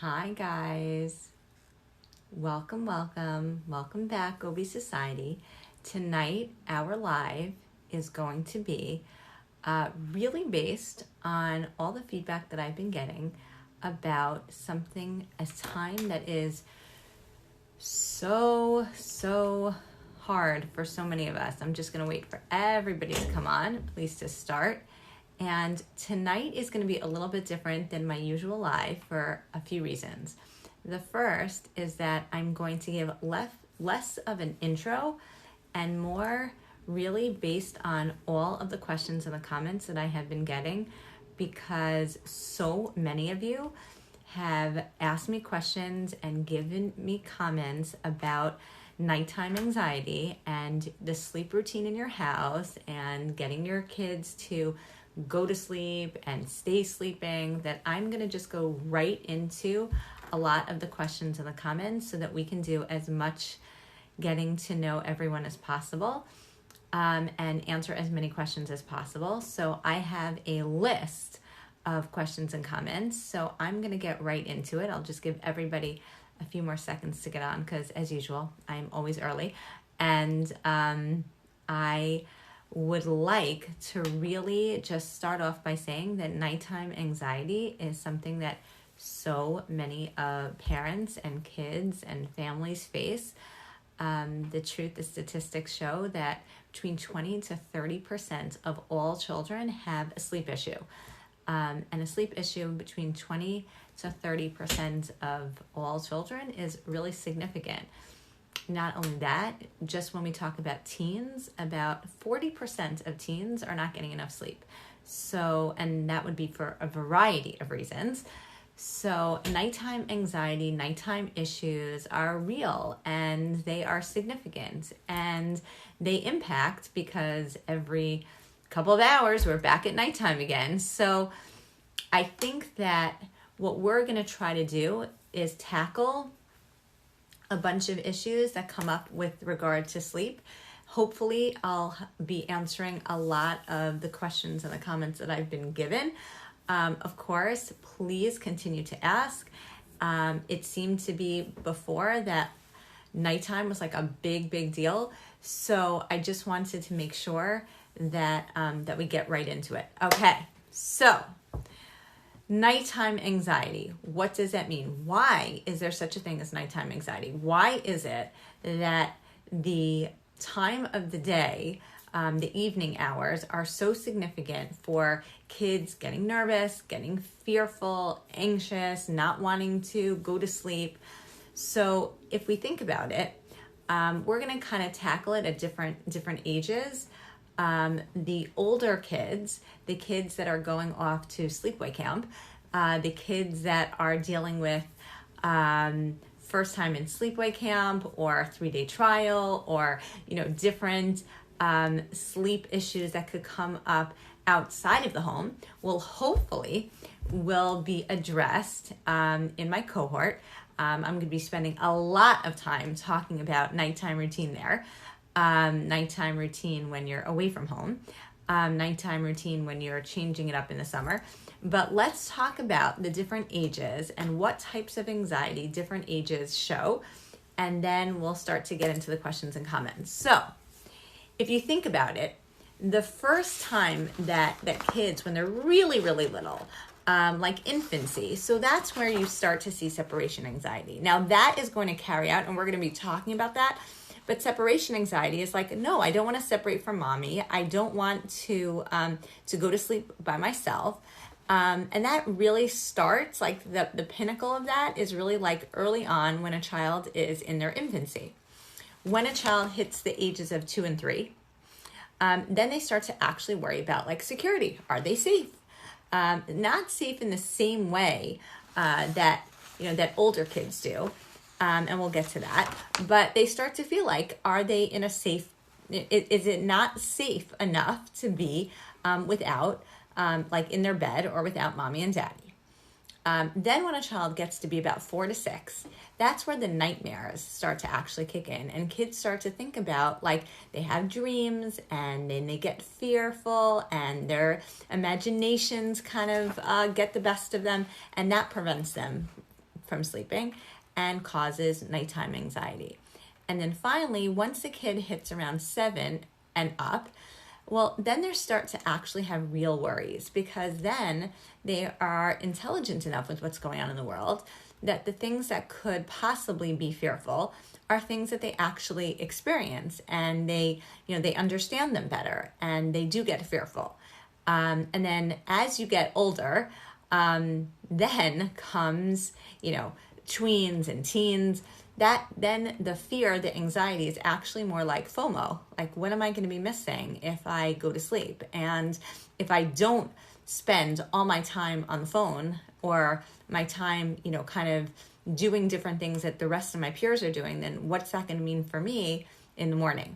Hi guys, welcome back, Obi Society. Tonight, our live is going to be really based on all the feedback that I've been getting about a time that is so hard for so many of us. I'm just going to wait for everybody to come on, at least to start. And tonight is going to be a little bit different than my usual live for a few reasons. The first is that I'm going to give less of an intro and more really based on all of the questions and the comments that I have been getting, because so many of you have asked me questions and given me comments about nighttime anxiety and the sleep routine in your house and getting your kids to go to sleep and stay sleeping, that I'm going to just go right into a lot of the questions in the comments so that we can do as much getting to know everyone as possible and answer as many questions as possible. So I have a list of questions and comments, so I'm going to get right into it. I'll just give everybody a few more seconds to get on because, as usual, I'm always early. And I would like to really just start off by saying that nighttime anxiety is something that so many parents and kids and families face. The statistics show that between 20 to 30% of all children have a sleep issue. And a sleep issue between 20 to 30% of all children is really significant. Not only that, just when we talk about teens, about 40% of teens are not getting enough sleep. So, and that would be for a variety of reasons. So nighttime anxiety, nighttime issues are real and they are significant and they impact because every couple of hours we're back at nighttime again. So I think that what we're going to try to do is tackle a bunch of issues that come up with regard to sleep. Hopefully, I'll be answering a lot of the questions and the comments that I've been given. Of course, please continue to ask. It seemed to be before that nighttime was like a big deal. So I just wanted to make sure that that we get right into it. Okay, so nighttime anxiety. What does that mean? Why is there such a thing as nighttime anxiety? Why is it that the time of the day, the evening hours, are so significant for kids getting nervous, getting fearful, anxious, not wanting to go to sleep? So if we think about it, we're going to kind of tackle it at different ages. The older kids, the kids that are going off to sleepaway camp, the kids that are dealing with first time in sleepaway camp or 3-day trial or, different sleep issues that could come up outside of the home will be addressed in my cohort. I'm going to be spending a lot of time talking about nighttime routine there. Nighttime routine when you're away from home, nighttime routine when you're changing it up in the summer. But let's talk about the different ages and what types of anxiety different ages show, and then we'll start to get into the questions and comments. So if you think about it, the first time that kids, when they're really little, like infancy, so that's where you start to see separation anxiety. Now that is going to carry out, and we're going to be talking about that. But separation anxiety is like, no, I don't want to separate from mommy. I don't want to go to sleep by myself. And that really starts, like the pinnacle of that is really like early on when a child is in their infancy. When a child hits the ages of 2 and 3, then they start to actually worry about like security. Are they safe? Not safe in the same way that older kids do. And we'll get to that. But they start to feel like, are they in a safe, is it not safe enough to be without, like in their bed or without mommy and daddy? Then when a child gets to be about 4 to 6, that's where the nightmares start to actually kick in. And kids start to think about, like, they have dreams and then they get fearful and their imaginations kind of get the best of them. And that prevents them from sleeping and causes nighttime anxiety. And then finally, once the kid hits around 7 and up, well, then they start to actually have real worries, because then they are intelligent enough with what's going on in the world that the things that could possibly be fearful are things that they actually experience, and they understand them better, and they do get fearful. And then as you get older, then comes, tweens and teens. That then the fear, the anxiety is actually more like FOMO. Like, what am I going to be missing if I go to sleep? And if I don't spend all my time on the phone, or my time, kind of doing different things that the rest of my peers are doing, then what's that going to mean for me in the morning?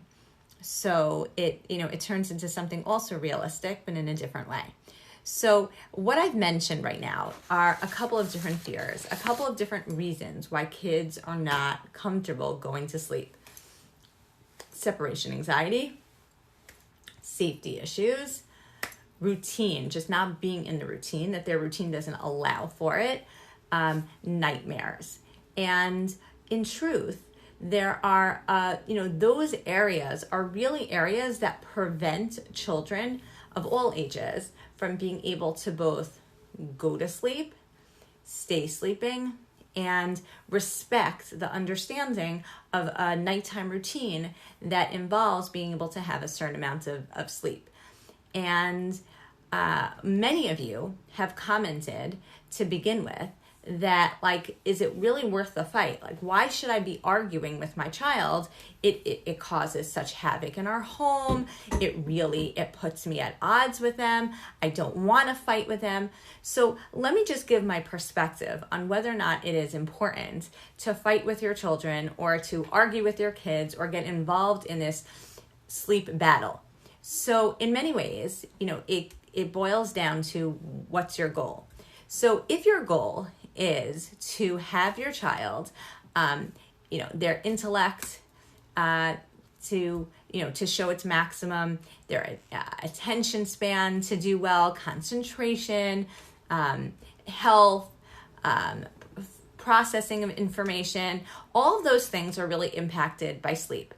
So it turns into something also realistic, but in a different way. So what I've mentioned right now are a couple of different fears, a couple of different reasons why kids are not comfortable going to sleep. Separation anxiety, safety issues, routine, just not being in the routine, that their routine doesn't allow for it, nightmares. And in truth, there are, those areas are really areas that prevent children of all ages from being able to both go to sleep, stay sleeping, and respect the understanding of a nighttime routine that involves being able to have a certain amount of sleep. And many of you have commented to begin with that, like, is it really worth the fight? Like, why should I be arguing with my child? It causes such havoc in our home. It puts me at odds with them. I don't want to fight with them. So let me just give my perspective on whether or not it is important to fight with your children, or to argue with your kids, or get involved in this sleep battle. So in many ways, it boils down to, what's your goal? So if your goal is to have your child, their intellect to show its maximum, their attention span to do well, concentration, health, processing of information, all of those things are really impacted by sleep.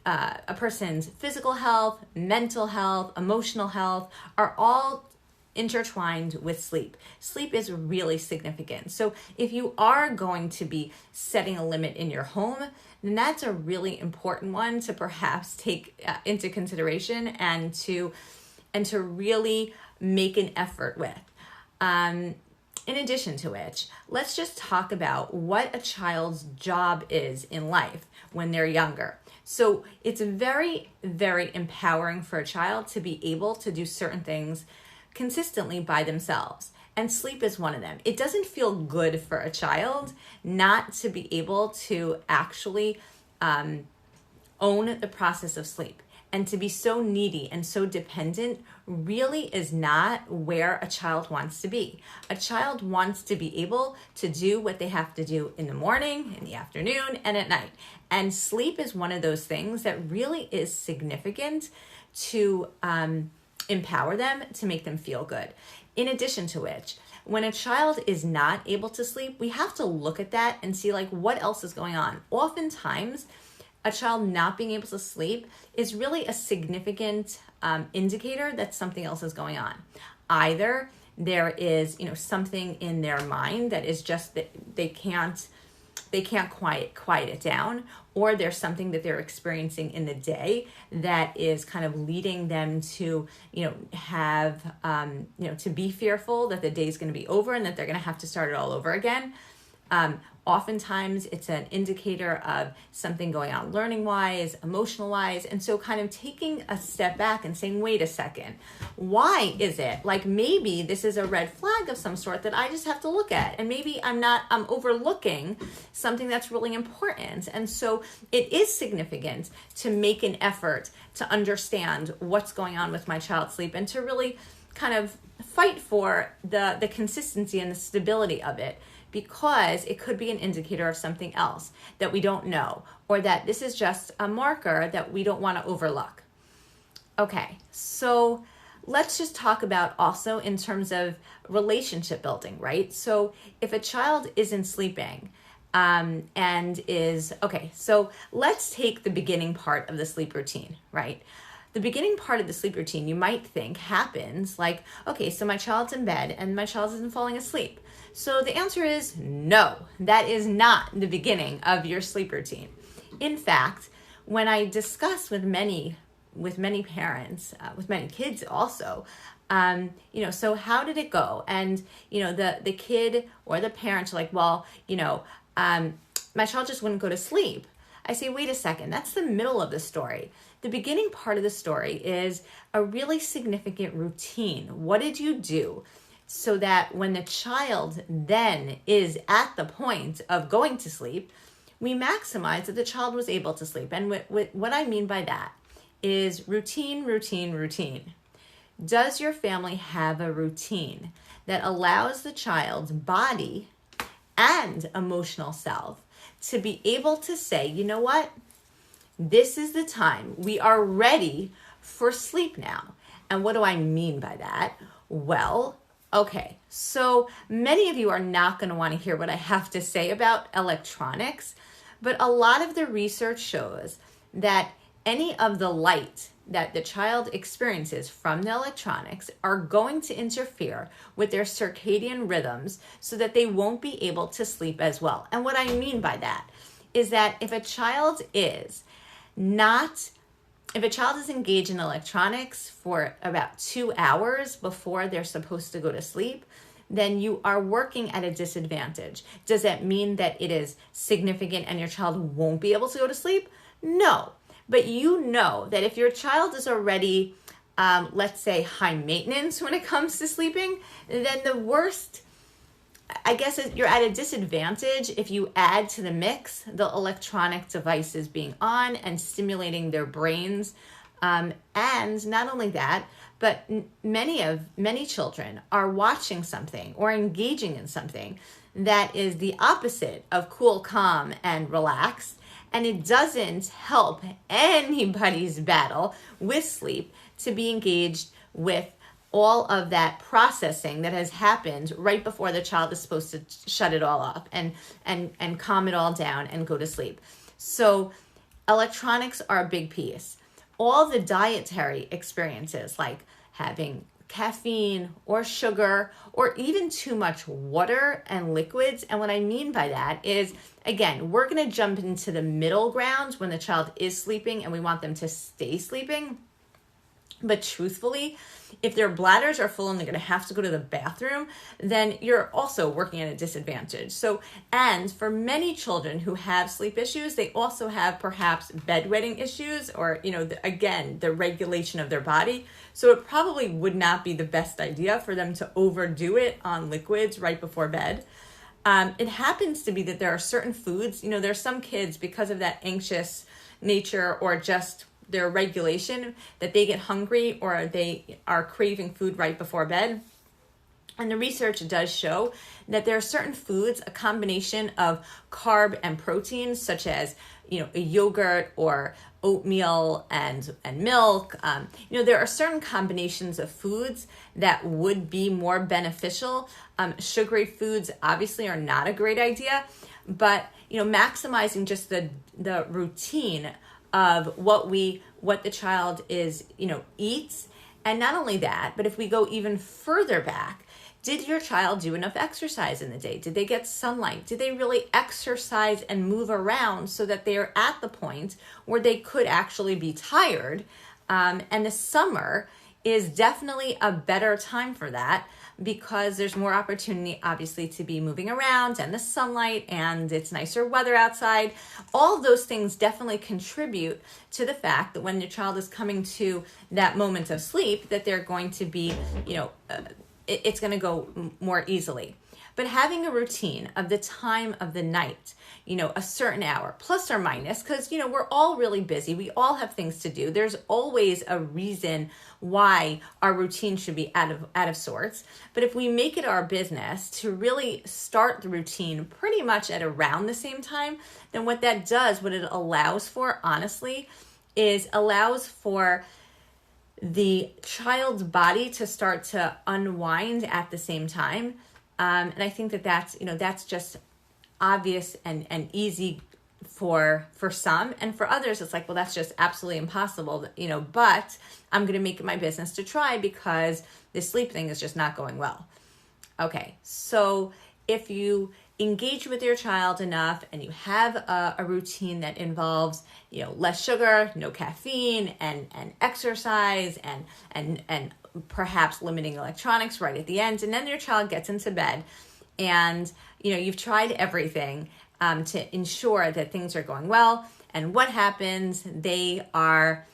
A person's physical health, mental health, emotional health are all intertwined with sleep. Sleep is really significant. So if you are going to be setting a limit in your home, then that's a really important one to perhaps take into consideration, and to really make an effort with. In addition to which, let's just talk about what a child's job is in life when they're younger. So it's very, very empowering for a child to be able to do certain things consistently by themselves. And sleep is one of them. It doesn't feel good for a child not to be able to actually own the process of sleep. And to be so needy and so dependent really is not where a child wants to be. A child wants to be able to do what they have to do in the morning, in the afternoon, and at night. And sleep is one of those things that really is significant to empower them, to make them feel good. In addition to which, when a child is not able to sleep, we have to look at that and see, like, what else is going on. Oftentimes, a child not being able to sleep is really a significant indicator that something else is going on. Either there is, something in their mind that is just that they can't quiet it down, or there's something that they're experiencing in the day that is kind of leading them to, have, to be fearful that the day's going to be over and that they're going to have to start it all over again. Oftentimes it's an indicator of something going on learning-wise, emotional-wise. And so kind of taking a step back and saying, wait a second, why is it? Like, maybe this is a red flag of some sort that I just have to look at. And maybe I'm overlooking something that's really important. And so it is significant to make an effort to understand what's going on with my child's sleep, and to really kind of fight for the consistency and the stability of it, because it could be an indicator of something else that we don't know, or that this is just a marker that we don't want to overlook. Okay, so let's just talk about also in terms of relationship building, right? So if a child isn't sleeping, and is, okay, so let's take the beginning part of the sleep routine, right? The beginning part of the sleep routine, you might think happens like, okay, so my child's in bed and my child isn't falling asleep. So the answer is no, that is not the beginning of your sleep routine. In fact, when I discuss with many parents, with many kids also, so how did it go? And, the kid or the parents are like, well, my child just wouldn't go to sleep. I say, wait a second, that's the middle of the story. The beginning part of the story is a really significant routine. What did you do so that when the child then is at the point of going to sleep, we maximize that the child was able to sleep? And what I mean by that is routine, routine, routine. Does your family have a routine that allows the child's body and emotional self to be able to say, you know what? This is the time. We are ready for sleep now. And what do I mean by that? Well, okay, so many of you are not going to want to hear what I have to say about electronics, but a lot of the research shows that any of the light that the child experiences from the electronics are going to interfere with their circadian rhythms so that they won't be able to sleep as well. And what I mean by that is that if a child is engaged in electronics for about 2 hours before they're supposed to go to sleep, then you are working at a disadvantage. Does that mean that it is significant and your child won't be able to go to sleep? No. But you know that if your child is already, let's say, high maintenance when it comes to sleeping, then the worst, I guess, is you're at a disadvantage if you add to the mix the electronic devices being on and stimulating their brains. And not only that, but many children are watching something or engaging in something that is the opposite of cool, calm, and relaxed. And it doesn't help anybody's battle with sleep to be engaged with all of that processing that has happened right before the child is supposed to shut it all off and calm it all down and go to sleep. So electronics are a big piece. All the dietary experiences like having caffeine or sugar or even too much water and liquids. And what I mean by that is, again, we're going to jump into the middle ground when the child is sleeping and we want them to stay sleeping. But truthfully, if their bladders are full and they're going to have to go to the bathroom, then you're also working at a disadvantage. So, and for many children who have sleep issues, they also have perhaps bedwetting issues or, the regulation of their body. So it probably would not be the best idea for them to overdo it on liquids right before bed. It happens to be that there are certain foods, there's some kids, because of that anxious nature or just their regulation, that they get hungry or they are craving food right before bed. And the research does show that there are certain foods, a combination of carb and protein, such as, a yogurt or oatmeal and milk. There are certain combinations of foods that would be more beneficial. Sugary foods obviously are not a great idea, but, maximizing just the routine of what the child eats. And not only that, but if we go even further back, did your child do enough exercise in the day? Did they get sunlight? Did they really exercise and move around so that they are at the point where they could actually be tired? And the summer is definitely a better time for that because there's more opportunity, obviously, to be moving around and the sunlight and it's nicer weather outside. All of those things definitely contribute to the fact that when your child is coming to that moment of sleep, that they're going to be, it's going to go more easily. But having a routine of the time of the night, a certain hour, plus or minus, because, we're all really busy. We all have things to do. There's always a reason why our routine should be out of sorts. But if we make it our business to really start the routine pretty much at around the same time, then what that does, what it allows for, honestly, is allows for the child's body to start to unwind at the same time. And I think that that's just obvious and easy for some, and for others it's like, well, that's just absolutely impossible, but I'm going to make it my business to try because this sleep thing is just not going well. Okay, so if you engage with your child enough and you have a routine that involves, less sugar, no caffeine, and exercise, and perhaps limiting electronics right at the end, and then your child gets into bed, and you've tried everything to ensure that things are going well, and what happens? They are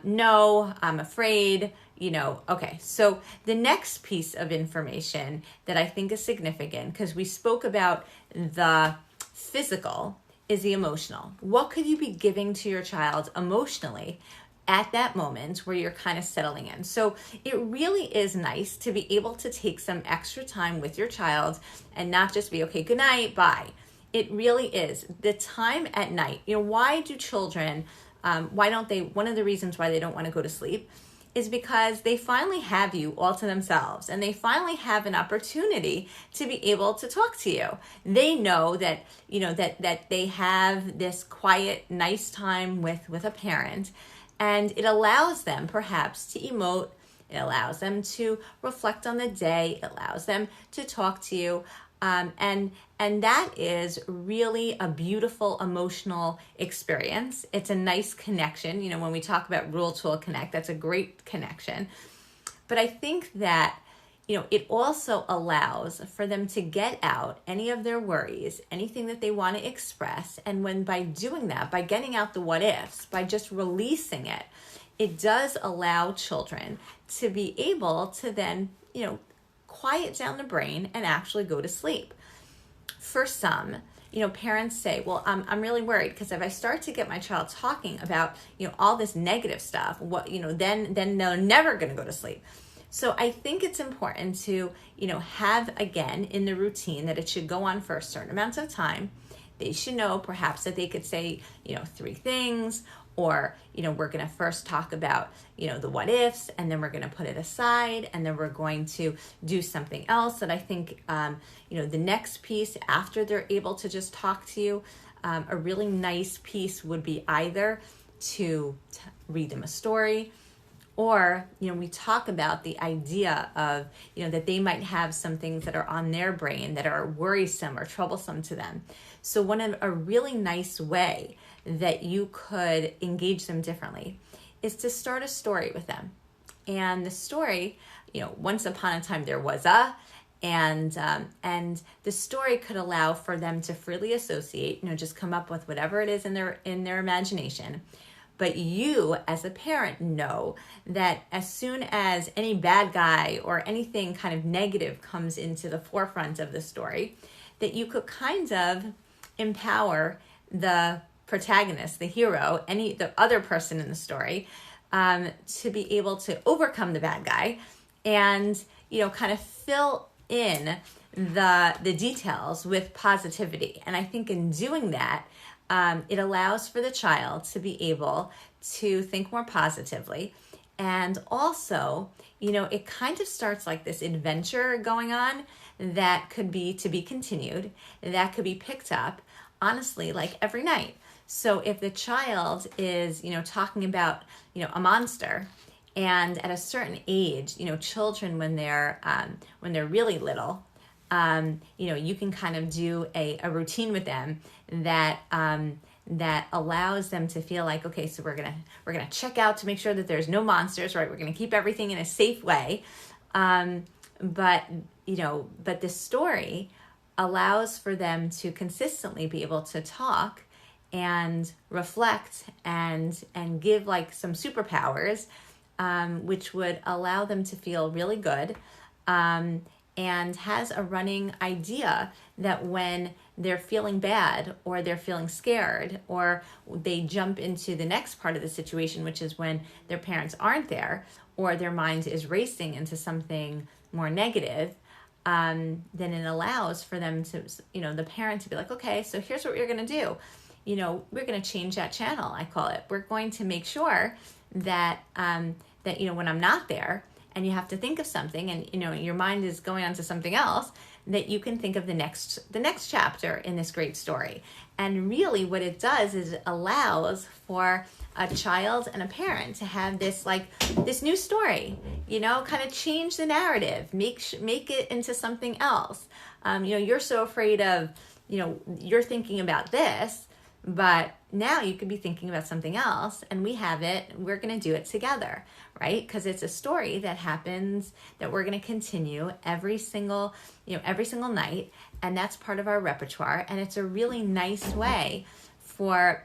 no, I'm afraid. Okay, so the next piece of information that I think is significant, because we spoke about the physical, is the emotional. What could you be giving to your child emotionally at that moment where you're kind of settling in? So it really is nice to be able to take some extra time with your child and not just be, okay, good night, bye. It really is the time at night. Why do children, why don't they, one of the reasons why they don't want to go to sleep is because they finally have you all to themselves, and they finally have an opportunity to be able to talk to you. They know that, that they have this quiet, nice time with a parent, and it allows them perhaps to emote. It allows them to reflect on the day. It allows them to talk to you. And that is really a beautiful emotional experience. It's a nice connection. When we talk about Rule 12 Connect, that's a great connection. But I think that, it also allows for them to get out any of their worries, anything that they want to express. And when by doing that, by getting out the what ifs, by just releasing it, it does allow children to be able to then, quiet down the brain and actually go to sleep. For some, parents say, well, I'm really worried because if I start to get my child talking about, all this negative stuff, then they're never going to go to sleep. So I think it's important to, have, again, in the routine that it should go on for a certain amount of time. They should know perhaps that they could say, 3 things, or, we're going to first talk about, the what ifs, and then we're going to put it aside, and then we're going to do something else. And I think, the next piece after they're able to just talk to you, a really nice piece would be either to read them a story, or, we talk about the idea of, that they might have some things that are on their brain that are worrisome or troublesome to them. So a really nice way that you could engage them differently is to start a story with them. And the story, once upon a time there was and the story could allow for them to freely associate, just come up with whatever it is in their imagination. But you, as a parent, know that as soon as any bad guy or anything kind of negative comes into the forefront of the story, that you could kind of empower the protagonist, the hero, the other person in the story, to be able to overcome the bad guy and, kind of fill in the details with positivity. And I think in doing that, it allows for the child to be able to think more positively. And also, it kind of starts like this adventure going on that could be to be continued, that could be picked up, honestly, like every night. So if the child is, talking about, a monster, and at a certain age, children, when they're really little, you can kind of do a routine with them that allows them to feel like, okay, so we're gonna check out to make sure that there's no monsters, right? We're gonna keep everything in a safe way, but the story allows for them to consistently be able to talk and reflect and give like some superpowers, which would allow them to feel really good. And has a running idea that when they're feeling bad or they're feeling scared or they jump into the next part of the situation, which is when their parents aren't there or their mind is racing into something more negative, then it allows for them to, the parent to be like, okay, so here's what you're going to do. We're going to change that channel, I call it. We're going to make sure that that, when I'm not there and you have to think of something and, your mind is going on to something else, that you can think of the next chapter in this great story. And really what it does is it allows for a child and a parent to have this new story, kind of change the narrative, make it into something else. You're so afraid of, you're thinking about this, but now you could be thinking about something else, and we're going to do it together, right? Because it's a story that happens that we're going to continue every single night, and that's part of our repertoire. And it's a really nice way for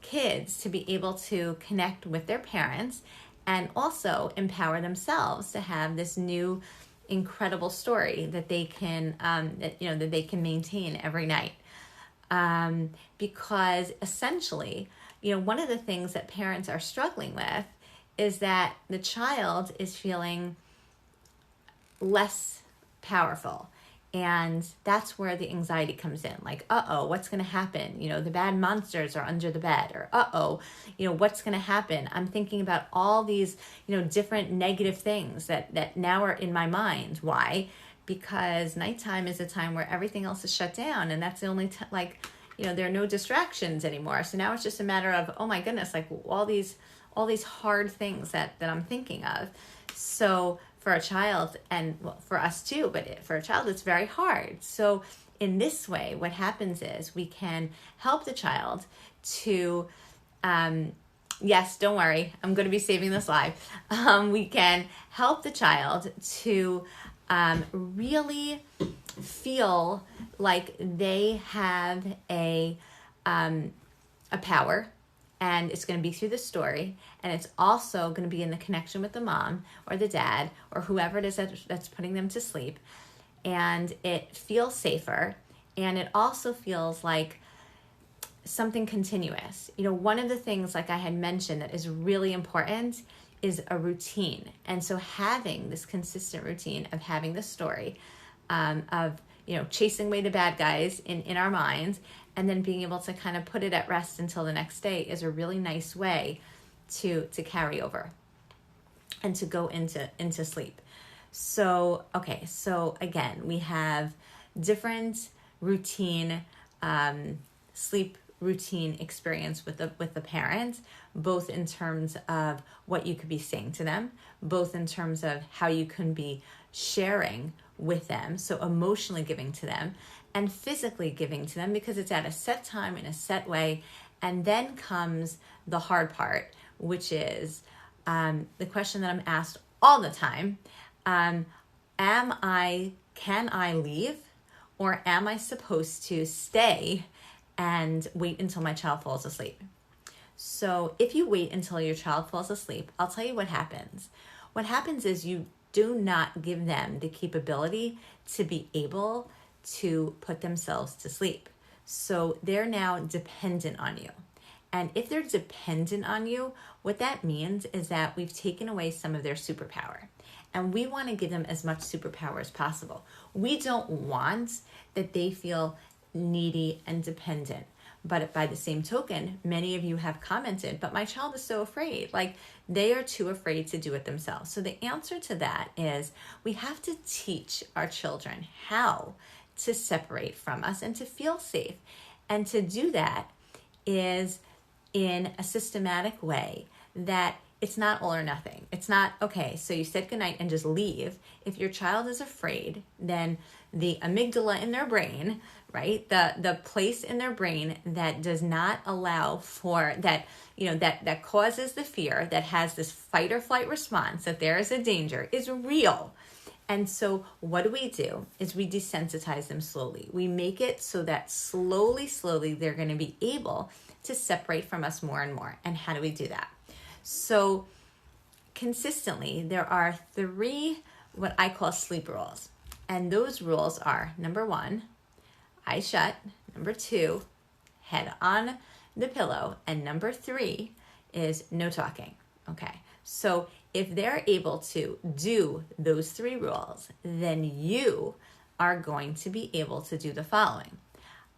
kids to be able to connect with their parents and also empower themselves to have this new incredible story that they can that they can maintain every night. Because essentially, one of the things that parents are struggling with is that the child is feeling less powerful. And that's where the anxiety comes in. Like, what's going to happen? The bad monsters are under the bed. Or, what's going to happen? I'm thinking about all these, different negative things that now are in my mind. Why? Because nighttime is a time where everything else is shut down. And that's the only there are no distractions anymore. So now it's just a matter of, oh my goodness, like all these hard things that I'm thinking of. So for a child, and for us too, but for a child, it's very hard. So in this way, what happens is we can help the child to, yes, don't worry, I'm going to be saving this live. We can help the child to really feel like they have a power. And it's going to be through the story, and it's also going to be in the connection with the mom or the dad or whoever it is that's putting them to sleep. And it feels safer, and it also feels like something continuous. One of the things, like I had mentioned, that is really important is a routine. And so having this consistent routine of having the story, of chasing away the bad guys in our minds, and then being able to kind of put it at rest until the next day is a really nice way to carry over and to go into sleep. So, okay, so again, we have different routine, sleep routine experience with the parents, both in terms of what you could be saying to them, both in terms of how you can be sharing with them, so emotionally giving to them, and physically giving to them, because it's at a set time in a set way. And then comes the hard part, which is the question that I'm asked all the time. Can I leave, or am I supposed to stay and wait until my child falls asleep? So if you wait until your child falls asleep, I'll tell you what happens. What happens is you do not give them the capability to be able to put themselves to sleep. So they're now dependent on you. And if they're dependent on you, what that means is that we've taken away some of their superpower. And we want to give them as much superpower as possible. We don't want that they feel needy and dependent. But by the same token, many of you have commented, but my child is so afraid. Like, they are too afraid to do it themselves. So the answer to that is we have to teach our children how to separate from us and to feel safe. And to do that is in a systematic way that it's not all or nothing. It's not, okay, so you said goodnight and just leave. If your child is afraid, then the amygdala in their brain, right, the place in their brain that does not allow for that, that causes the fear, that has this fight or flight response, that there is a danger, is real. And so what do? Is we desensitize them slowly. We make it so that slowly, they're going to be able to separate from us more and more. And how do we do that? So consistently, there are 3 what I call sleep rules. And those rules are, number 1, eyes shut. Number 2, head on the pillow. And number 3 is no talking. Okay. So if they're able to do those 3 rules, then you are going to be able to do the following.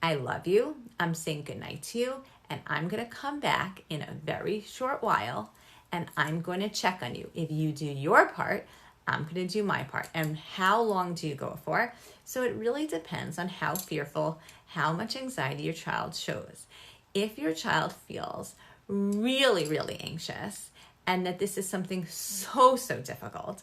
I love you. I'm saying goodnight to you. And I'm going to come back in a very short while. and I'm going to check on you. If you do your part, I'm going to do my part. And how long do you go for? So it really depends on how fearful, how much anxiety your child shows. If your child feels really, really anxious and that this is something so difficult,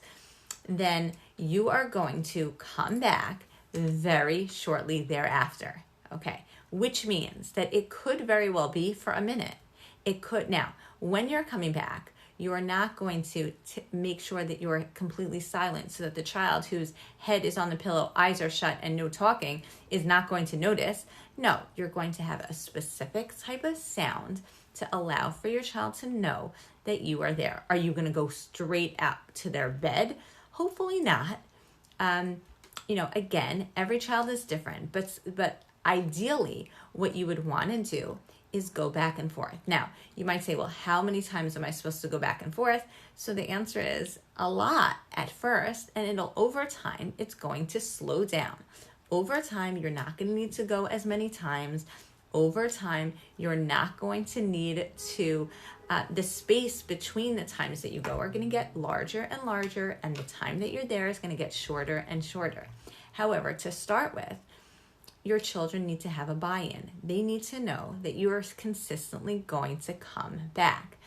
then you are going to come back very shortly thereafter, okay? Which means that it could very well be for a minute. It could. Now, when you're coming back, you are not going to make sure that you're completely silent so that the child whose head is on the pillow, eyes are shut, and no talking is not going to notice. No, you're going to have a specific type of sound to allow for your child to know that you are there. Are you going to go straight out to their bed? Hopefully not. Again, every child is different, but ideally what you would want to do is go back and forth. Now, you might say, well, how many times am I supposed to go back and forth? So the answer is a lot at first, and over time, it's going to slow down. Over time, you're not going to need to go as many times. Over time, you're not going to need to, the space between the times that you go are going to get larger and larger, and the time that you're there is going to get shorter and shorter. However, to start with, your children need to have a buy-in. They need to know that you are consistently going to come back.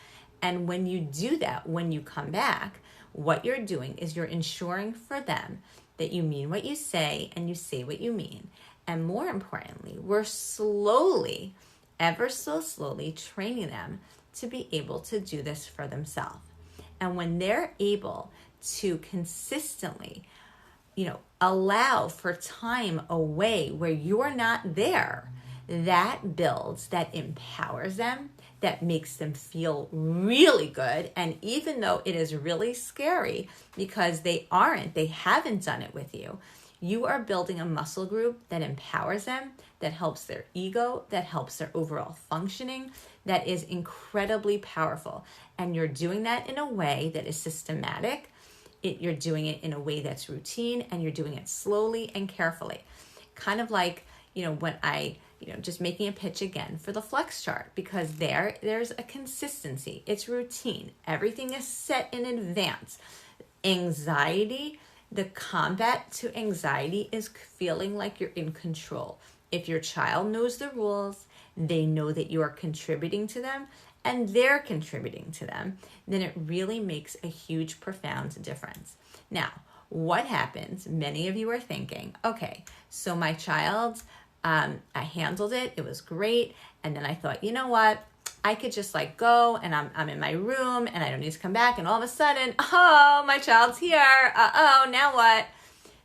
And when you do that, when you come back, what you're doing is you're ensuring for them that you mean what you say and you say what you mean. And more importantly, we're slowly, ever so slowly training them to be able to do this for themselves. And when they're able to consistently allow for time away where you're not there, that builds, that empowers them, that makes them feel really good. And even though it is really scary because they haven't done it with you, you are building a muscle group that empowers them, that helps their ego, that helps their overall functioning, that is incredibly powerful. And you're doing that in a way that is systematic. You're doing it in a way that's routine, and you're doing it slowly and carefully. Kind of like, when I, just making a pitch again for the flex chart, because there's a consistency. It's routine. Everything is set in advance. Anxiety, the combat to anxiety is feeling like you're in control. If your child knows the rules, they know that you are contributing to them, and they're contributing to them, then it really makes a huge, profound difference. Now, what happens? Many of you are thinking, okay, so my child, I handled it. It was great. And then I thought, you know what? I could just go and I'm in my room and I don't need to come back. And all of a sudden, oh, my child's here. Now what?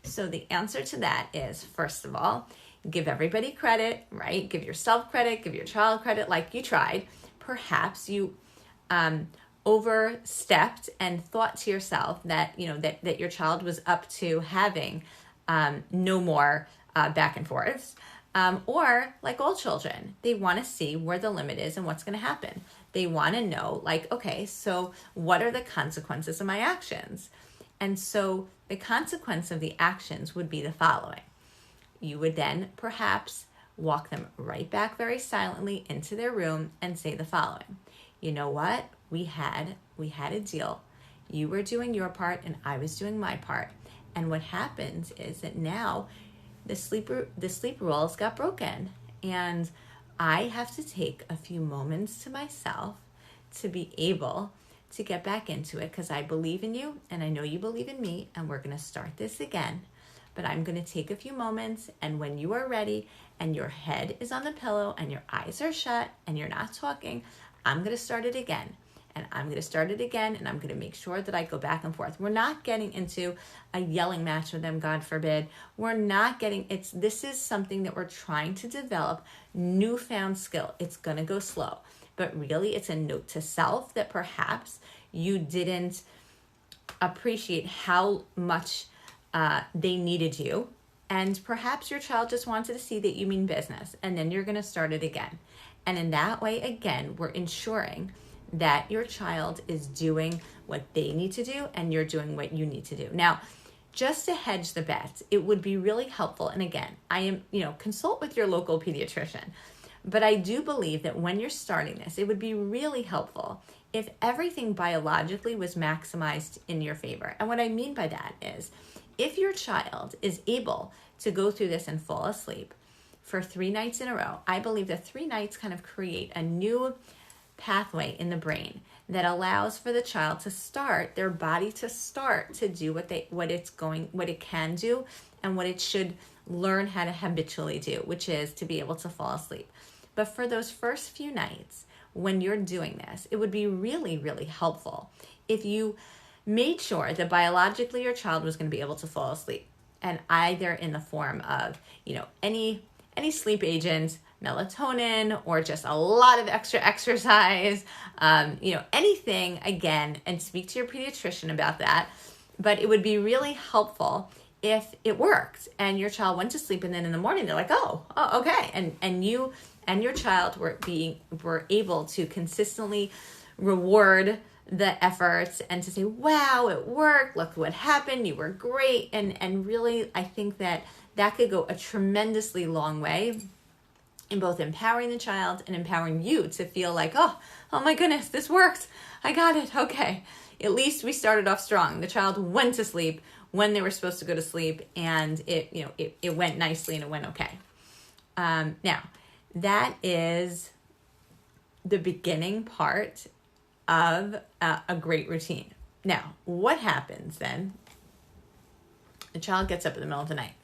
So the answer to that is, first of all, give everybody credit, right? Give yourself credit, give your child credit, like you tried. Perhaps you overstepped and thought to yourself that, that your child was up to having no more back and forths. Or like all children, they want to see where the limit is and what's going to happen. They want to know, okay, so what are the consequences of my actions? And so the consequence of the actions would be the following. You would then perhaps walk them right back very silently into their room and say the following. You know what? We had a deal. You were doing your part and I was doing my part. And what happens is that now the sleep rules got broken, and I have to take a few moments to myself to be able to get back into it, because I believe in you and I know you believe in me, and we're going to start this again. But I'm going to take a few moments, and when you are ready and your head is on the pillow and your eyes are shut and you're not talking, I'm going to start it again. And I'm going to start it again, and I'm going to make sure that I go back and forth. We're not getting into a yelling match with them, God forbid. This is something that we're trying to develop, newfound skill. It's going to go slow. But really, it's a note to self that perhaps you didn't appreciate how much they needed you. And perhaps your child just wanted to see that you mean business. And then you're going to start it again. And in that way, again, we're ensuring that your child is doing what they need to do and you're doing what you need to do. Now, just to hedge the bets, it would be really helpful. And again, consult with your local pediatrician. But I do believe that when you're starting this, it would be really helpful if everything biologically was maximized in your favor. And what I mean by that is, if your child is able to go through this and fall asleep for 3 nights in a row, I believe that 3 nights kind of create a new pathway in the brain that allows for the child to start, their body to start to do what it can do and what it should learn how to habitually do, which is to be able to fall asleep. But for those first few nights, when you're doing this, it would be really, really helpful if you made sure that biologically your child was going to be able to fall asleep, and either in the form of, any sleep agent, melatonin, or just a lot of extra exercise, anything, again, and speak to your pediatrician about that. But it would be really helpful if it worked and your child went to sleep, and then in the morning they're like, oh, okay. And you and your child were able to consistently reward the efforts and to say, wow, it worked. Look what happened. You were great. And really, I think that could go a tremendously long way in both empowering the child and empowering you to feel like, oh my goodness, this worked. I got it. Okay. At least we started off strong. The child went to sleep when they were supposed to go to sleep, and it went nicely and it went okay. Now, that is the beginning part of a great routine. Now, what happens then? The child gets up in the middle of the night.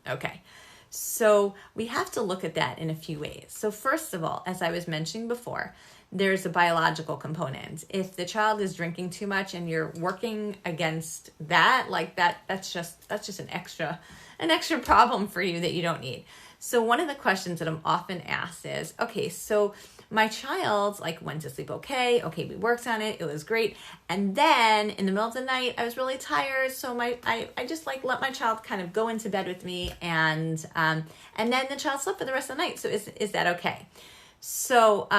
Okay. So we have to look at that in a few ways. So first of all, as I was mentioning before, there's a biological component. If the child is drinking too much and you're working against that, that's just an extra problem for you that you don't need. So one of the questions that I'm often asked is, okay, so my child went to sleep okay, we worked on it, it was great, and then in the middle of the night I was really tired, so I just let my child kind of go into bed with me, and then the child slept for the rest of the night. So is that okay? So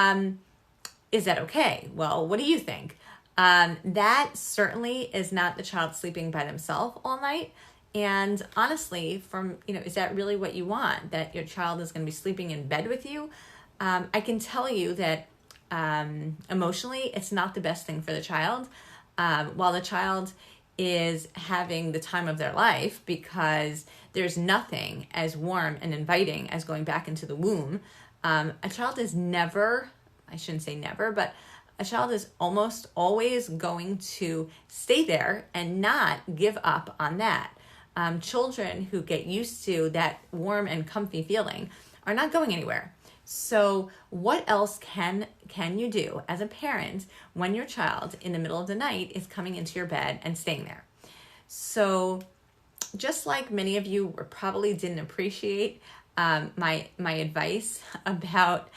is that okay? Well, what do you think? That certainly is not the child sleeping by themselves all night. And honestly, is that really what you want? That your child is going to be sleeping in bed with you? I can tell you that emotionally, it's not the best thing for the child. While the child is having the time of their life, because there's nothing as warm and inviting as going back into the womb, a child is never, I shouldn't say never, but a child is almost always going to stay there and not give up on that. Children who get used to that warm and comfy feeling are not going anywhere. So what else can you do as a parent when your child in the middle of the night is coming into your bed and staying there? So just like many of you probably didn't appreciate my advice about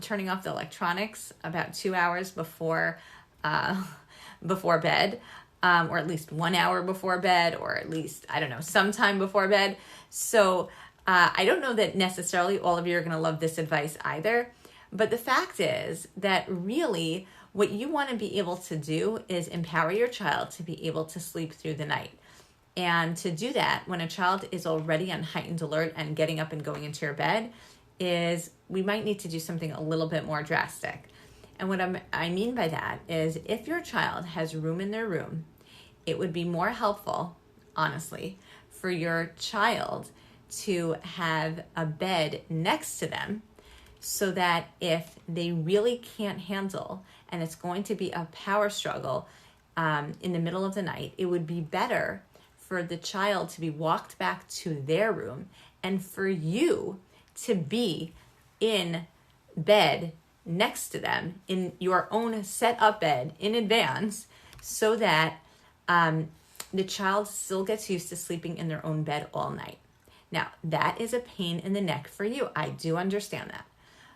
turning off the electronics about 2 hours before bed, or at least 1 hour before bed, or at least, sometime before bed. So I don't know that necessarily all of you are going to love this advice either, but the fact is that really what you want to be able to do is empower your child to be able to sleep through the night. And to do that when a child is already on heightened alert and getting up and going into your bed, is we might need to do something a little bit more drastic. And what I mean by that is, if your child has room in their room, it would be more helpful, honestly, for your child to have a bed next to them, so that if they really can't handle and it's going to be a power struggle in the middle of the night, it would be better for the child to be walked back to their room and for you to be in bed next to them in your own set up bed in advance, so that the child still gets used to sleeping in their own bed all night. Now, that is a pain in the neck for you. I do understand that.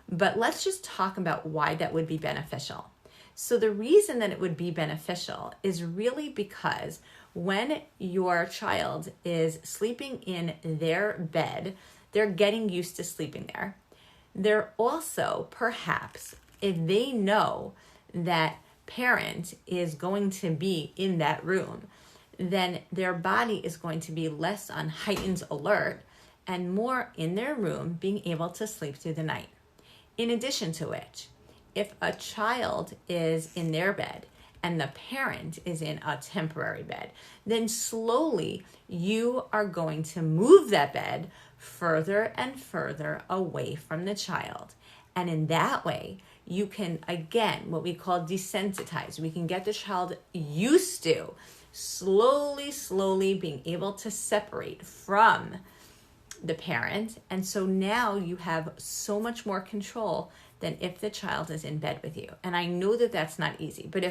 But let's just talk about why that would be beneficial. So the reason that it would be beneficial is really because when your child is sleeping in their bed, they're getting used to sleeping there. They're also, perhaps, if they know that parent is going to be in that room, then their body is going to be less on heightened alert and more in their room, being able to sleep through the night. In addition to which, if a child is in their bed and the parent is in a temporary bed, then slowly you are going to move that bed further and further away from the child. And in that way, you can, again, what we call desensitize. We can get the child used to slowly being able to separate from the parent. And so now you have so much more control than if the child is in bed with you. And I know that that's not easy, but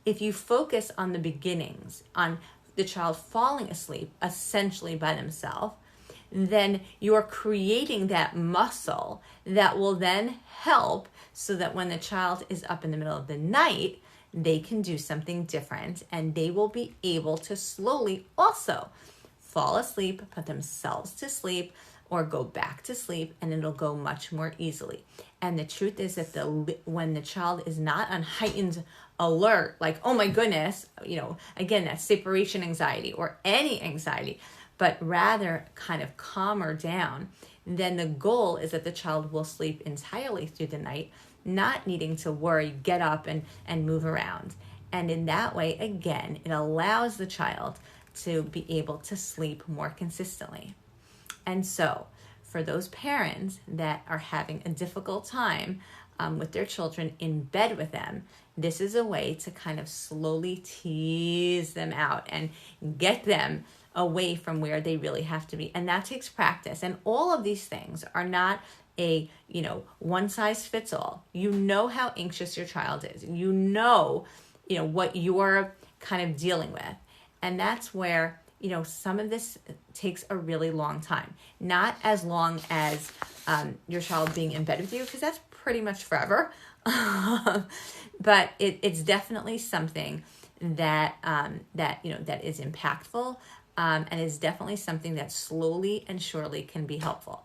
if you focus on the beginnings, on the child falling asleep essentially by themselves, then you're creating that muscle that will then help so that when the child is up in the middle of the night, they can do something different and they will be able to slowly also fall asleep, put themselves to sleep, or go back to sleep, and it'll go much more easily. And the truth is that when the child is not on heightened alert, like, oh my goodness, again, that's separation anxiety or any anxiety, but rather kind of calmer down, then the goal is that the child will sleep entirely through the night, not needing to worry, get up and move around. And in that way, again, it allows the child to be able to sleep more consistently. And so for those parents that are having a difficult time with their children in bed with them, this is a way to kind of slowly tease them out and get them away from where they really have to be. And that takes practice. And all of these things are not a, one size fits all. You know how anxious your child is. You know what you're kind of dealing with. And that's where, some of this takes a really long time. Not as long as your child being in bed with you, because that's pretty much forever. But it's definitely something that is impactful, and is definitely something that slowly and surely can be helpful.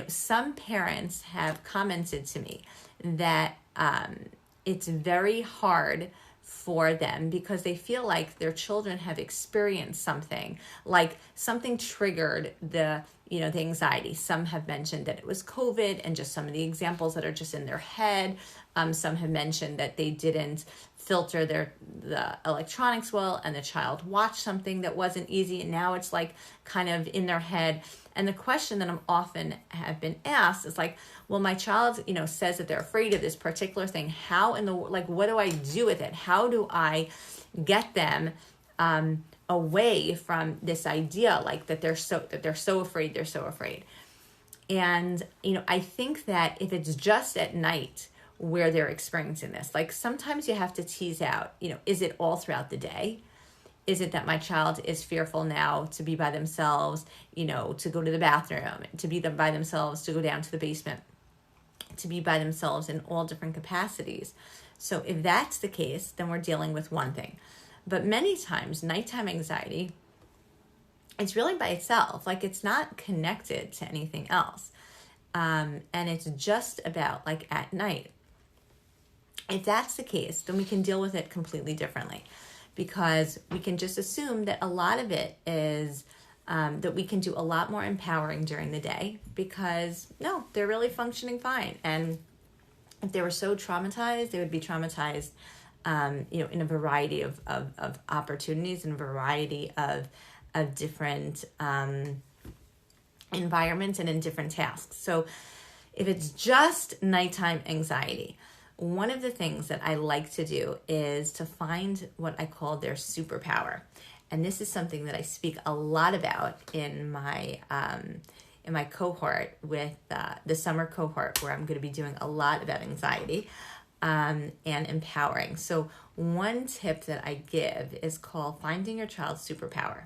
Some parents have commented to me that it's very hard for them because they feel like their children have experienced something, like something triggered the anxiety. Some have mentioned that it was COVID and just some of the examples that are just in their head. Some have mentioned that they didn't filter the electronics well and the child watched something that wasn't easy and now it's like kind of in their head. And the question that I'm often have been asked is like, well, my child, says that they're afraid of this particular thing. How what do I do with it? How do I get them away from this idea, like that they're so afraid. And, I think that if it's just at night where they're experiencing this, like sometimes you have to tease out, is it all throughout the day? Is it that my child is fearful now to be by themselves, to go to the bathroom, to be by themselves, to go down to the basement, to be by themselves in all different capacities? So if that's the case, then we're dealing with one thing. But many times, nighttime anxiety, it's really by itself. Like it's not connected to anything else. And it's just about like at night. If that's the case, then we can deal with it completely differently. Because we can just assume that a lot of it is that we can do a lot more empowering during the day because, no, they're really functioning fine. And if they were so traumatized, they would be traumatized, in a variety of opportunities and a variety of different environments and in different tasks. So if it's just nighttime anxiety, one of the things that I like to do is to find what I call their superpower. And this is something that I speak a lot about in my cohort with the summer cohort, where I'm going to be doing a lot about anxiety and empowering. So one tip that I give is called finding your child's superpower.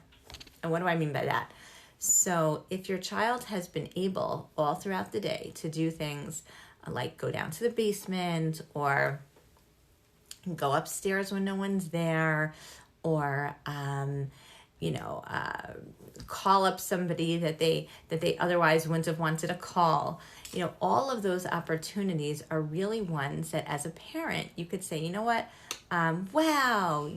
And what do I mean by that? So if your child has been able all throughout the day to do things like go down to the basement or go upstairs when no one's there, or call up somebody that they otherwise wouldn't have wanted to call. All of those opportunities are really ones that as a parent you could say, wow,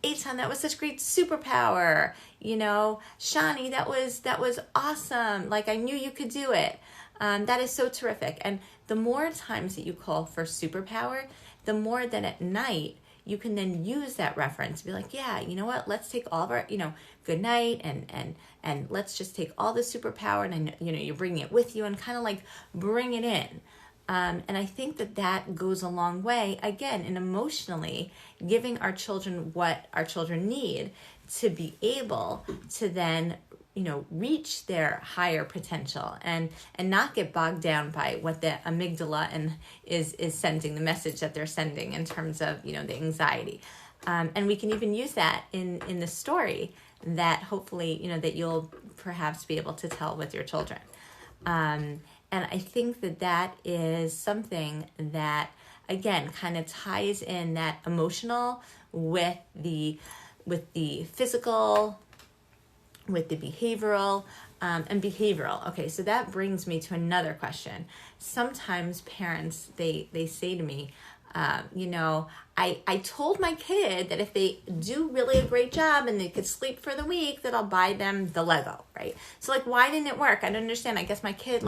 Eitan, that was such great superpower. Shani, that was awesome. Like I knew you could do it. That is so terrific. And the more times that you call for superpower, the more that at night you can then use that reference. Be like, yeah, you know what? Let's take all of our, good night, and let's just take all the superpower, and you're bringing it with you, and kind of like bring it in. And I think that goes a long way, again, in emotionally giving our children what our children need to be able to then reach their higher potential and not get bogged down by what the amygdala is sending, the message that they're sending in terms of the anxiety. And we can even use that in the story that hopefully that you'll perhaps be able to tell with your children. And I think that is something that again kind of ties in that emotional with the physical, with the behavioral, and behavioral. Okay, so that brings me to another question. Sometimes parents, they say to me, I told my kid that if they do really a great job and they could sleep for the week, that I'll buy them the Lego, right? So like, why didn't it work? I don't understand. I guess my kid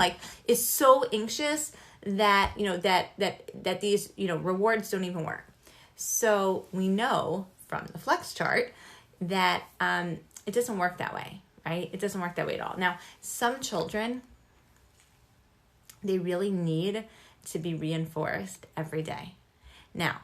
is so anxious that, that these, rewards don't even work. So we know from the flex chart that, it doesn't work that way, right? It doesn't work that way at all. Now, some children, they really need to be reinforced every day. Now,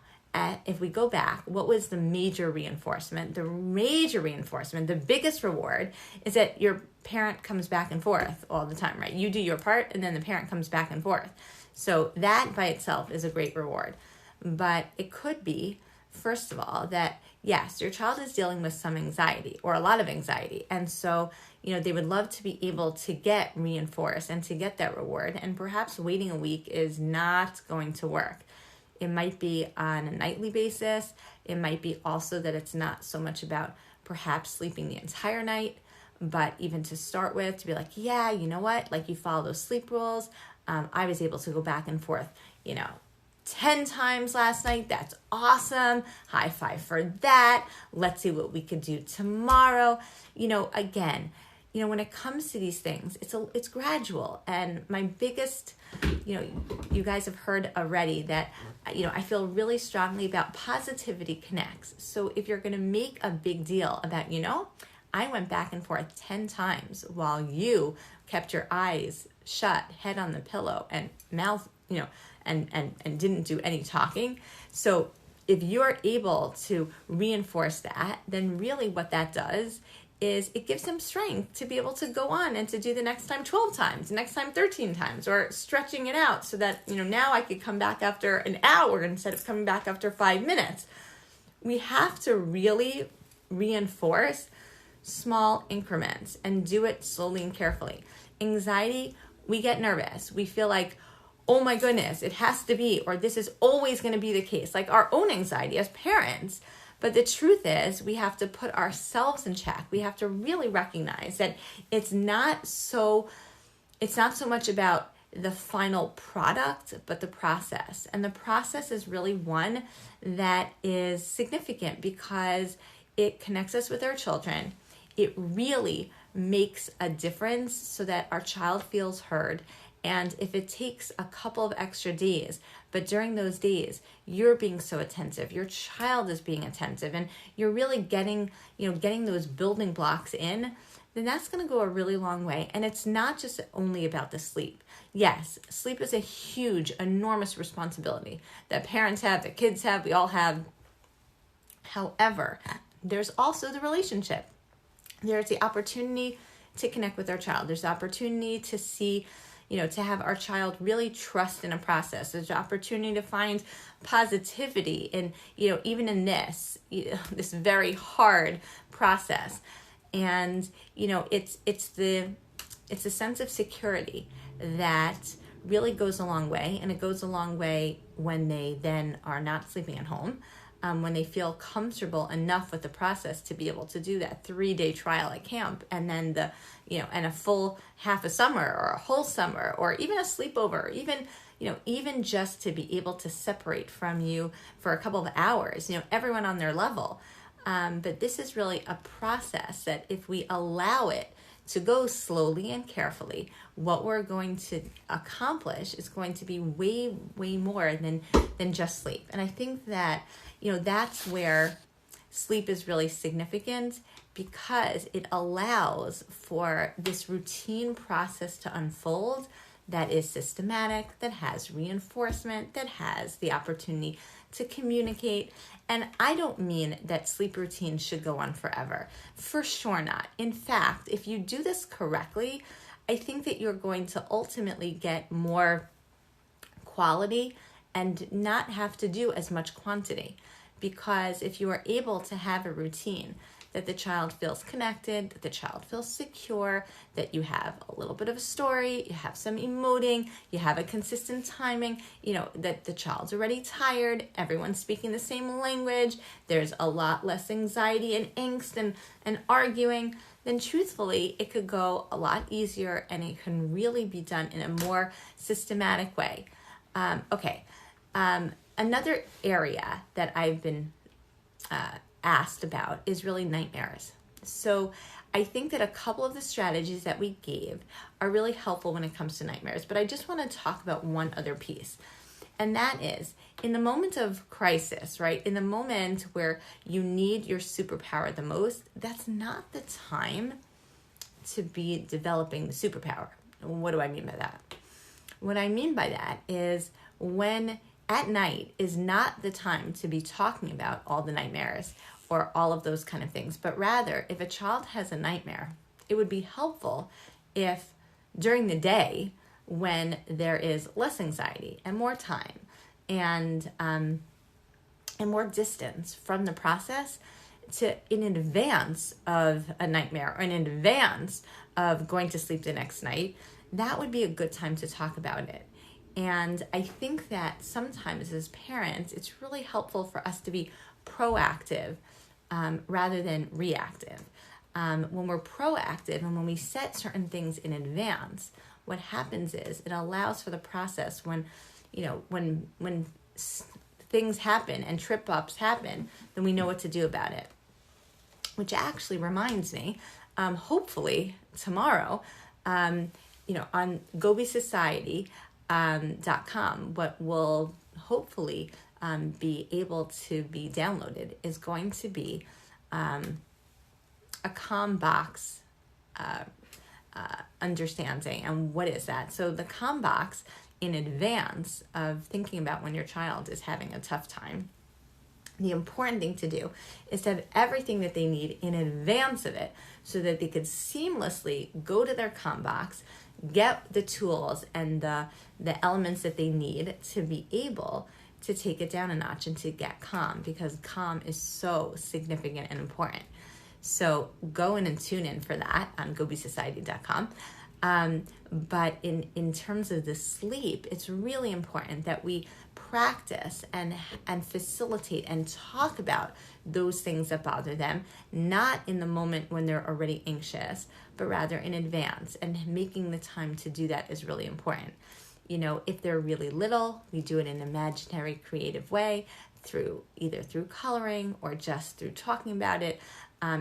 if we go back, what was the major reinforcement? The major reinforcement, the biggest reward, is that your parent comes back and forth all the time, right? You do your part, and then the parent comes back and forth. So that by itself is a great reward. But it could be, first of all, that yes, your child is dealing with some anxiety or a lot of anxiety. And so, they would love to be able to get reinforced and to get that reward. And perhaps waiting a week is not going to work. It might be on a nightly basis. It might be also that it's not so much about perhaps sleeping the entire night, but even to start with, to be like, yeah, you know what? Like you follow those sleep rules. I was able to go back and forth, 10 times last night. That's awesome. High five for that. Let's see what we could do tomorrow. Again, when it comes to these things, it's gradual. And my biggest, you guys have heard already that, I feel really strongly about positivity connects. So if you're going to make a big deal about, I went back and forth 10 times while you kept your eyes shut, head on the pillow, and mouth, and didn't do any talking. So if you're able to reinforce that, then really what that does is it gives them strength to be able to go on and to do the next time 12 times, the next time 13 times, or stretching it out so that, now I could come back after an hour instead of coming back after 5 minutes. We have to really reinforce small increments and do it slowly and carefully. Anxiety, we get nervous. We feel like, oh my goodness, it has to be, or this is always going to be the case, like our own anxiety as parents. But the truth is, we have to put ourselves in check. We have to really recognize that it's not so much about the final product, but the process. And the process is really one that is significant because it connects us with our children. It really makes a difference so that our child feels heard. And if it takes a couple of extra days, but during those days, you're being so attentive, your child is being attentive, and you're really getting those building blocks in, then that's going to go a really long way. And it's not just only about the sleep. Yes, sleep is a huge, enormous responsibility that parents have, that kids have, we all have. However, there's also the relationship. There's the opportunity to connect with our child. There's the opportunity to see, to have our child really trust in a process. There's the opportunity to find positivity in, even in this very hard process. And, it's the sense of security that really goes a long way. And it goes a long way when they then are not sleeping at home. When they feel comfortable enough with the process to be able to do that 3-day trial at camp, and then and a full half a summer or a whole summer, or even a sleepover, even just to be able to separate from you for a couple of hours, everyone on their level. But this is really a process that if we allow it to go slowly and carefully, what we're going to accomplish is going to be way, way more than just sleep. And I think that, that's where sleep is really significant, because it allows for this routine process to unfold that is systematic, that has reinforcement, that has the opportunity to communicate. And I don't mean that sleep routines should go on forever. For sure not. In fact, if you do this correctly, I think that you're going to ultimately get more quality and not have to do as much quantity. Because if you are able to have a routine that the child feels connected, that the child feels secure, that you have a little bit of a story, you have some emoting, you have a consistent timing, that the child's already tired, everyone's speaking the same language, there's a lot less anxiety and angst and arguing, then truthfully, it could go a lot easier and it can really be done in a more systematic way. Another area that I've been asked about is really nightmares. So I think that a couple of the strategies that we gave are really helpful when it comes to nightmares, but I just want to talk about one other piece. And that is, in the moment of crisis, right? In the moment where you need your superpower the most, that's not the time to be developing the superpower. What do I mean by that? What I mean by that is when at night is not the time to be talking about all the nightmares or all of those kind of things, but rather if a child has a nightmare, it would be helpful if during the day when there is less anxiety and more time and more distance from the process, to in advance of a nightmare or in advance of going to sleep the next night, that would be a good time to talk about it. And I think that sometimes as parents, it's really helpful for us to be proactive rather than reactive. When we're proactive and when we set certain things in advance, what happens is it allows for the process when things happen and trip ups happen, then we know what to do about it. Which actually reminds me, hopefully tomorrow, on GoBeSociety.com, what will hopefully be able to be downloaded is going to be a calm box understanding. And what is that? So the calm box, in advance of thinking about when your child is having a tough time, the important thing to do is to have everything that they need in advance of it so that they could seamlessly go to their calm box, get the tools and the elements that they need to be able to take it down a notch and to get calm, because calm is so significant and important. So go in and tune in for that on GoBeSociety.com. But in terms of the sleep, it's really important that we practice and facilitate and talk about those things that bother them, not in the moment when they're already anxious, but rather in advance. And making the time to do that is really important. If they're really little, we do it in an imaginary, creative way, either through coloring or just through talking about it.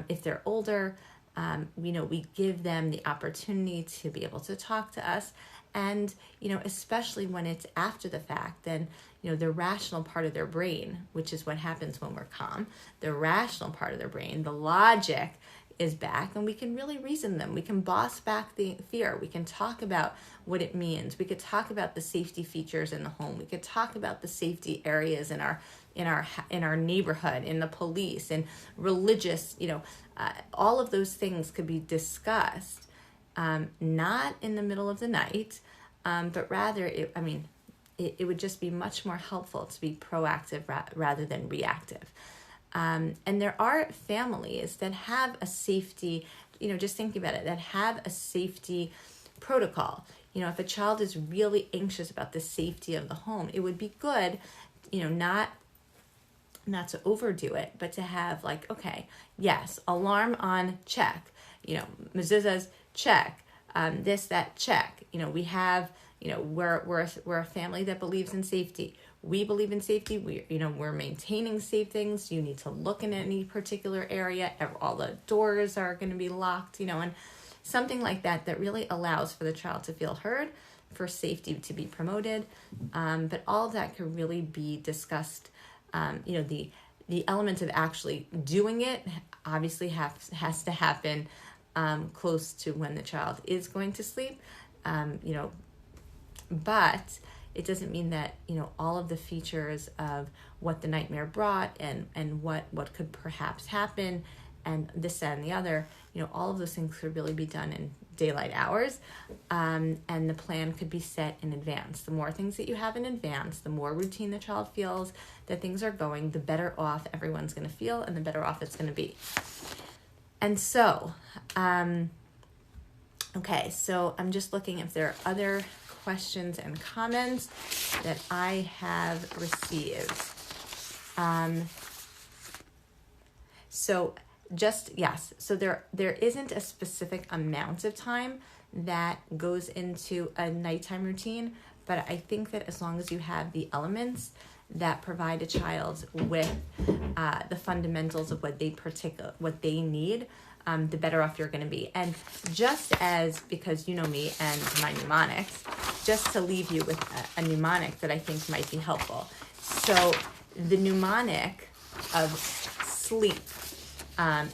If they're older, we give them the opportunity to be able to talk to us. And, especially when it's after the fact, then, the rational part of their brain, which is what happens when we're calm, the rational part of their brain, the logic is back, and we can really reason them. We can boss back the fear. We can talk about what it means. We could talk about the safety features in the home. We could talk about the safety areas in our neighborhood, in the police, and religious, all of those things could be discussed, not in the middle of the night, but rather, it would just be much more helpful to be proactive rather than reactive. And there are families that have a safety, just thinking about it, that have a safety protocol. If a child is really anxious about the safety of the home, it would be good, not to overdo it, but to have yes, alarm on, check, mezuzahs, check, this, that, check. We have, we're a family that believes in safety. We believe in safety. We're maintaining safe things. You need to look in any particular area. All the doors are going to be locked, and something like that that really allows for the child to feel heard, for safety to be promoted. But all of that could really be discussed. The element of actually doing it obviously has to happen close to when the child is going to sleep. But it doesn't mean that, all of the features of what the nightmare brought and what could perhaps happen and this, that, and the other, all of those things could really be done in daylight hours. And the plan could be set in advance. The more things that you have in advance, the more routine the child feels that things are going, the better off everyone's going to feel and the better off it's going to be. And so, okay, so I'm just looking if there are other questions and comments that I have received. So there isn't a specific amount of time that goes into a nighttime routine, but I think that as long as you have the elements that provide a child with the fundamentals of what they need, the better off you're going to be. And just as, because you know me and my mnemonics, just to leave you with a mnemonic that I think might be helpful. So the mnemonic of sleep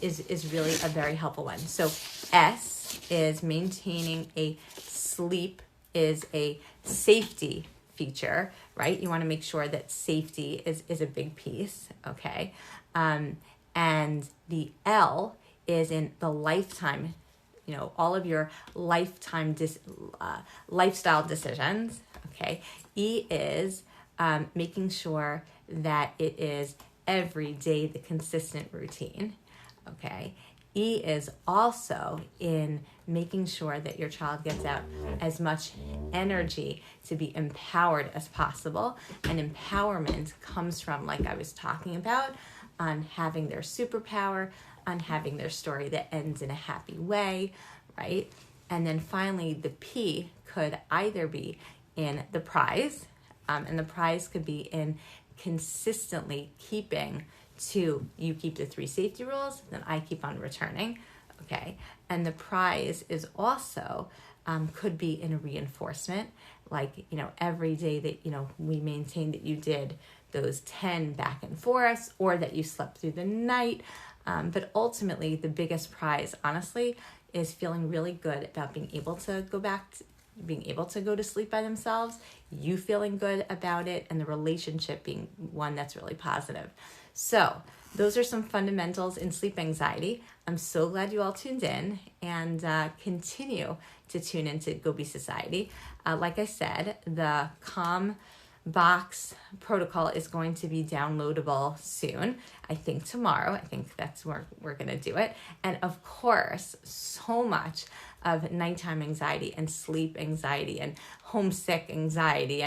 is really a very helpful one. So S is maintaining a sleep is a safety feature, right? You want to make sure that safety is a big piece, okay? And the L is in the lifetime, all of your lifetime lifestyle decisions, okay? E is making sure that it is every day the consistent routine, okay? E is also in making sure that your child gets out as much energy to be empowered as possible. And empowerment comes from, like I was talking about, on having their superpower, on having their story that ends in a happy way, right? And then finally, the P could either be in the prize, and the prize could be in consistently keeping you keep the 3 safety rules, then I keep on returning, okay? And the prize is also, could be in a reinforcement, like, every day that, we maintain that you did those 10 back and forths, or that you slept through the night. But ultimately, the biggest prize, honestly, is feeling really good about being able to go to sleep by themselves, you feeling good about it, and the relationship being one that's really positive. So those are some fundamentals in sleep anxiety. I'm so glad you all tuned in, and continue to tune into Go Be Society. Like I said, the Calm Box protocol is going to be downloadable soon. I think tomorrow. I think that's where we're going to do it. And of course, so much of nighttime anxiety and sleep anxiety and homesick anxiety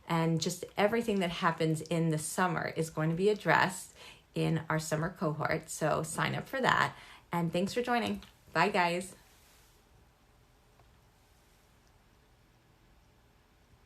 and just everything that happens in the summer is going to be addressed in our summer cohort. So sign up for that. And thanks for joining. Bye, guys.